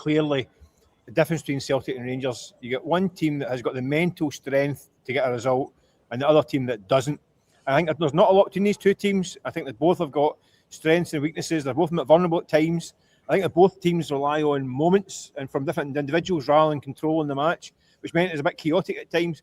clearly the difference between Celtic and Rangers. You get one team that has got the mental strength to get a result, and the other team that doesn't. I think there's not a lot between these two teams. I think that both have got strengths and weaknesses. They're both vulnerable at times. I think that both teams rely on moments and from different individuals rather than controlling the match, which meant it was a bit chaotic at times.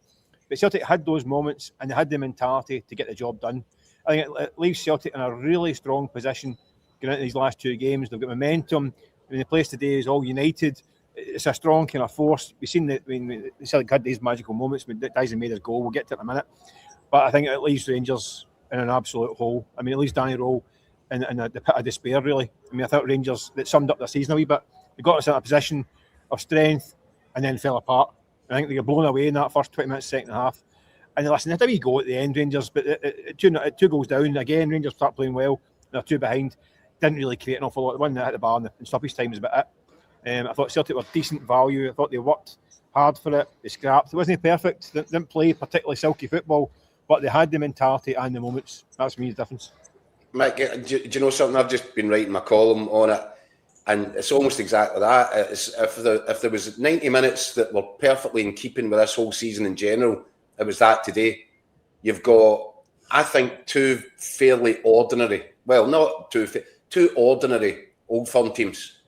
But Celtic had those moments and they had the mentality to get the job done. I think it leaves Celtic in a really strong position going into these last two games. They've got momentum. I mean, the place today is all united. It's a strong kind of force. We've seen that Celtic had these magical moments with Daizen Maeda's goal. We'll get to it in a minute. But I think it leaves Rangers in an absolute hole. I mean, it leaves Danny Rowe in the pit of despair, really. I mean, I thought Rangers, that summed up their season a wee bit. They got us in a position of strength and then fell apart. I think they got blown away in that first 20 minutes, second half. And listen, they had a wee go at the end, Rangers, but two goals down. Again, Rangers start playing well. They're two behind. Didn't really create an awful lot. The one that hit the bar in stoppage time was about it. I thought Celtic were decent value. I thought they worked hard for it. They scrapped. It wasn't perfect. They didn't play particularly silky football, but they had the mentality and the moments. That's me the difference. Mike, do you know something? I've just been writing my column on it, and it's almost exactly that. If there was 90 minutes that were perfectly in keeping with this whole season in general, it was that today. You've got, I think, two fairly ordinary, well, not two ordinary Old Firm teams,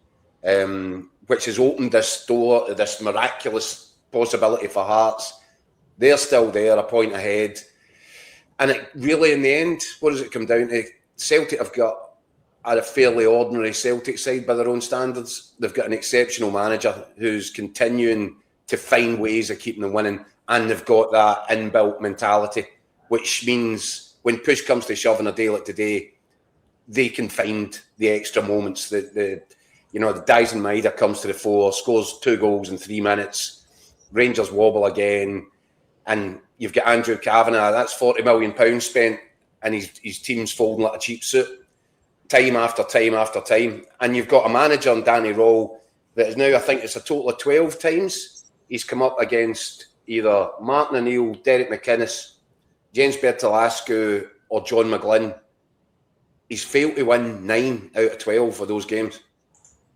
which has opened this door to this miraculous possibility for Hearts. They're still there, a point ahead. And it really, in the end, what does it come down to? Celtic have got a fairly ordinary Celtic side by their own standards. They've got an exceptional manager who's continuing to find ways of keeping them winning, and they've got that inbuilt mentality, which means when push comes to shove on a day like today, they can find the extra moments. The Daizen Maeda comes to the fore, scores 2 goals in 3 minutes. Rangers wobble again, and you've got Andrew Kavanagh. That's £40 million spent, and his team's folding like a cheap suit, time after time after time. And you've got a manager in Danny Rowe that is now, I think it's a total of 12 times he's come up against either Martin O'Neill, Derek McInnes, James Bertolascu, or John McGlynn. He's failed to win 9 out of 12 of those games.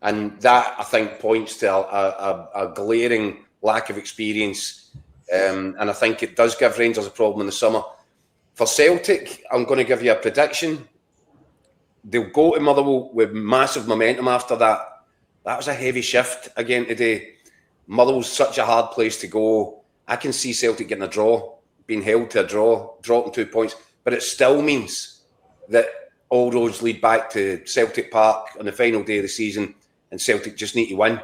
And that, I think, points to a glaring lack of experience. And I think it does give Rangers a problem in the summer. For Celtic, I'm going to give you a prediction. They'll go to Motherwell with massive momentum after that. That was a heavy shift again today. Motherwell's such a hard place to go. I can see Celtic getting a draw, being held to a draw, dropping 2 points. But it still means that all roads lead back to Celtic Park on the final day of the season, and Celtic just need to win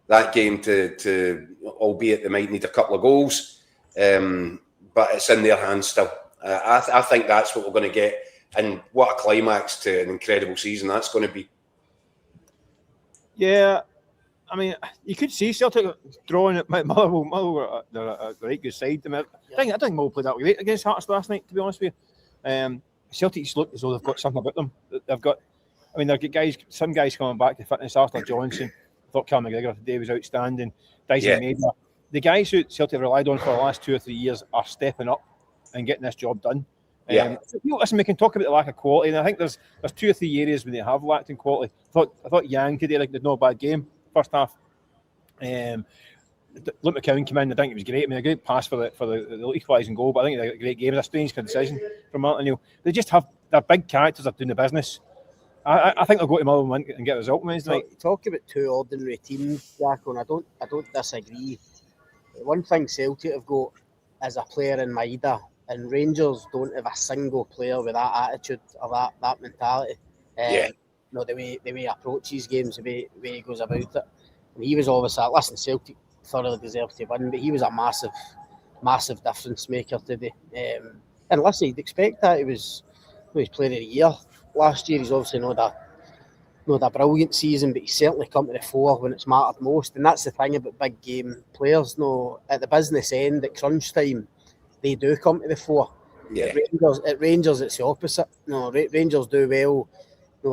that game to albeit they might need a couple of goals, but it's in their hands still. I think that's what we're going to get, and what a climax to an incredible season that's going to be. Yeah, I mean, you could see Celtic drawing at Motherwell. Motherwell are a right good side. I think Motherwell played that great against Hearts last night, to be honest with you. Celtic look as though they've got something about them. They've got some guys coming back to fitness. Arthur Johnson, I thought Cal McGregor today was outstanding. Daizen Maeda. The guys who Celtic relied on for the last 2 or 3 years are stepping up and getting this job done. Listen, we can talk about the lack of quality, and I think there's 2 or 3 areas where they have lacked in quality. I thought Yang today did no bad game first half. Luke McCowan came in. I think it was great. I mean, a great pass for the equalising goal, but I think it was a great game. It was a strange decision from Martin O'Neill. They just have their big characters are doing the business. I think they'll go to Motherwell and get a result Wednesday night. Talk about 2 ordinary teams, Jack, and I don't disagree. One thing Celtic have got is a player in Maeda, and Rangers don't have a single player with that attitude or that mentality. The way he approaches games, the way he goes about it. And he was obviously, listen, Celtic thoroughly deserved to win, but he was a massive difference maker today. And listen, you'd expect that. He was player of the year last year. He's obviously not a brilliant season, but he's certainly come to the fore when it's mattered most. And that's the thing about big game players. No, at the business end, at crunch time, they do come to the fore. Yeah. At Rangers, it's the opposite. No, Rangers do well.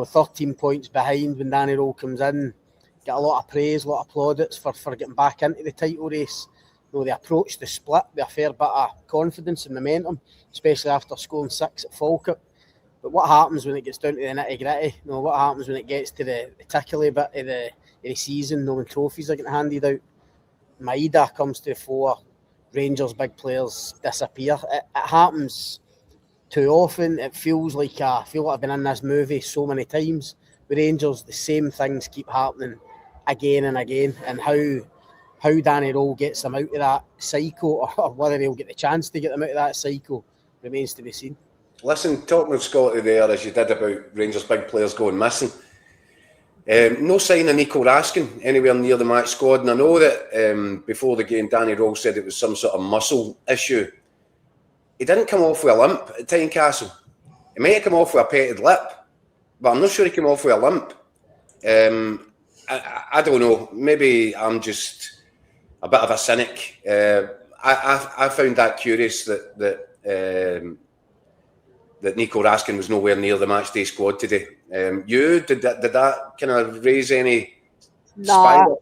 13 points behind when Danny Rowe comes in. Get a lot of praise, a lot of plaudits for getting back into the title race. They approach the split with a fair bit of confidence and momentum, especially after scoring 6 at Falkirk. But what happens when it gets down to the nitty-gritty? What happens when it gets to the tickly bit of the season, when trophies are getting handed out. Maeda comes to the fore, Rangers big players disappear. It happens too often. It feels like I feel like I've been in this movie so many times. With Rangers, the same things keep happening again and again. And how Danny Rowe gets them out of that cycle, or whether he'll get the chance to get them out of that cycle, remains to be seen. Listen, talking of Scotty there, as you did about Rangers big players going missing. No sign of Nico Raskin anywhere near the match squad, and I know that before the game Danny Rowe said it was some sort of muscle issue. He didn't come off with a limp at Tynecastle. He might have come off with a petted lip, but I'm not sure he came off with a limp. I don't know, maybe I'm just a bit of a cynic. I found that curious that Nico Raskin was nowhere near the matchday squad today. Did that kind of raise any spiral?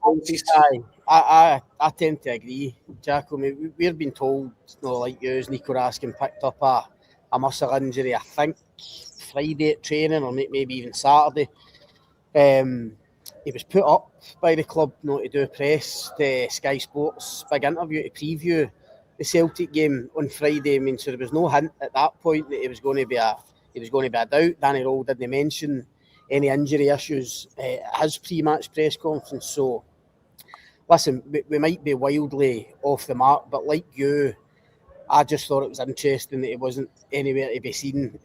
I tend to agree, Jack. I mean, we've been told, like you, Nico Raskin picked up a muscle injury, I think Friday at training, or maybe even Saturday. He was put up by the club to do a press, the Sky Sports big interview to preview the Celtic game on Friday. I mean, so there was no hint at that point that he was going to be a doubt. Danny Rowe didn't mention any injury issues at his pre-match press conference. So, listen, we might be wildly off the mark, but like you, I just thought it was interesting that he wasn't anywhere to be seen,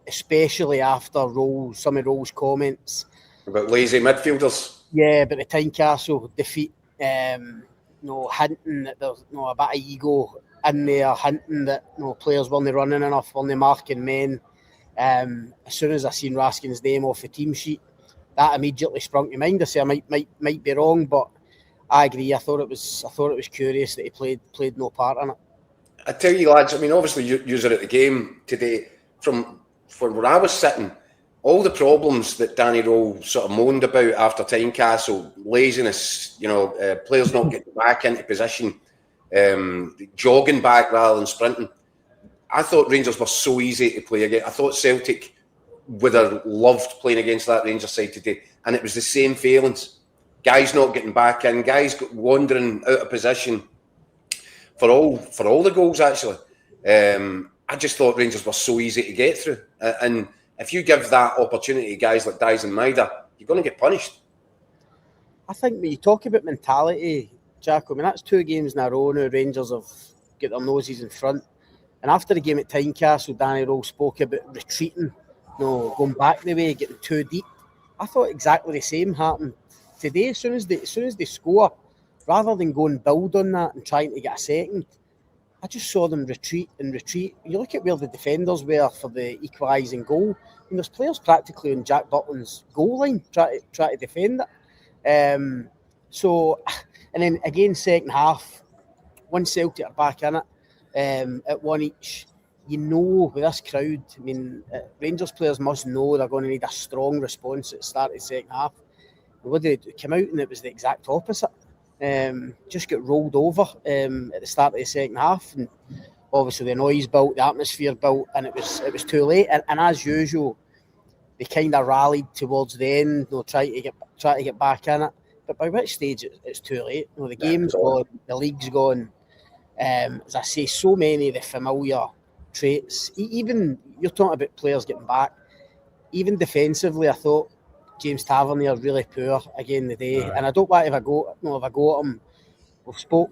especially after some of Rowe's comments about lazy midfielders. Yeah, but the Tynecastle defeat, hinting that there's a bit of ego in there, hinting that players weren't running enough, weren't marking men. As soon as I seen Raskin's name off the team sheet, that immediately sprung to mind. I say I might be wrong, but I agree. I thought it was curious that he played no part in it. I tell you, lads. I mean, obviously, you are at the game today. From where I was sitting, all the problems that Danny Rowe sort of moaned about after Tynecastle, laziness, players not getting back into position, jogging back rather than sprinting. I thought Rangers were so easy to play against. I thought Celtic would have loved playing against that Rangers side today, and it was the same failings. Guys not getting back in, guys wandering out of position for all the goals. Actually, I just thought Rangers were so easy to get through, and if you give that opportunity to guys like Daizen and Maeda, you're going to get punished. I think when you talk about mentality, Jack, I mean, that's 2 games in a row now Rangers have got their noses in front. And after the game at Tynecastle, Danny Rowe spoke about retreating, going back the way, getting too deep. I thought exactly the same happened today. As soon as they score, rather than go and build on that and trying to get a second, I just saw them retreat. You look at where the defenders were for the equalising goal, and there's players practically on Jack Butland's goal line try to defend it. And then again, second half, once Celtic are back in it, at one each, with this crowd, I mean, Rangers players must know they're going to need a strong response at the start of the second half. And what did it come out, and it was the exact opposite. Just got rolled over at the start of the second half, and obviously the noise built, the atmosphere built, and it was too late. And as usual, they kind of rallied towards the end, try to get back in it. But by which stage it's too late. The game's gone, the league's gone. As I say, so many of the familiar traits. Even you're talking about players getting back. Even defensively, I thought James Tavernier really poor again today, and I don't want if I go at him. We've spoke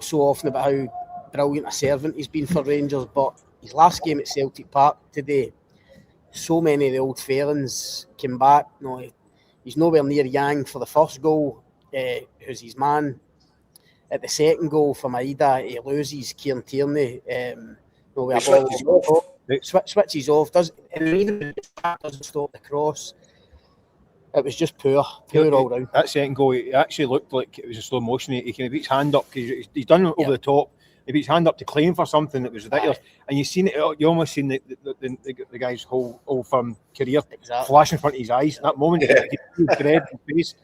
so often about how brilliant a servant he's been for Rangers, but his last game at Celtic Park today, so many of the old failings came back. He's nowhere near Yang for the first goal, who's his man. At the second goal for Maeda, he loses Kieran Tierney. Switches off, doesn't stop the cross. It was just poor all round. That second goal, it actually looked like it was a slow motion. He kind of beat his hand up because he's done it over the top. He beat his hand up to claim for something that was ridiculous. And you've seen it. You almost seen the guy's whole career flash in front of his eyes. That moment, he dread in face.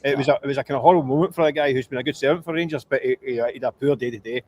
It was a kind of horrible moment for a guy who's been a good servant for Rangers, but he had a poor day today.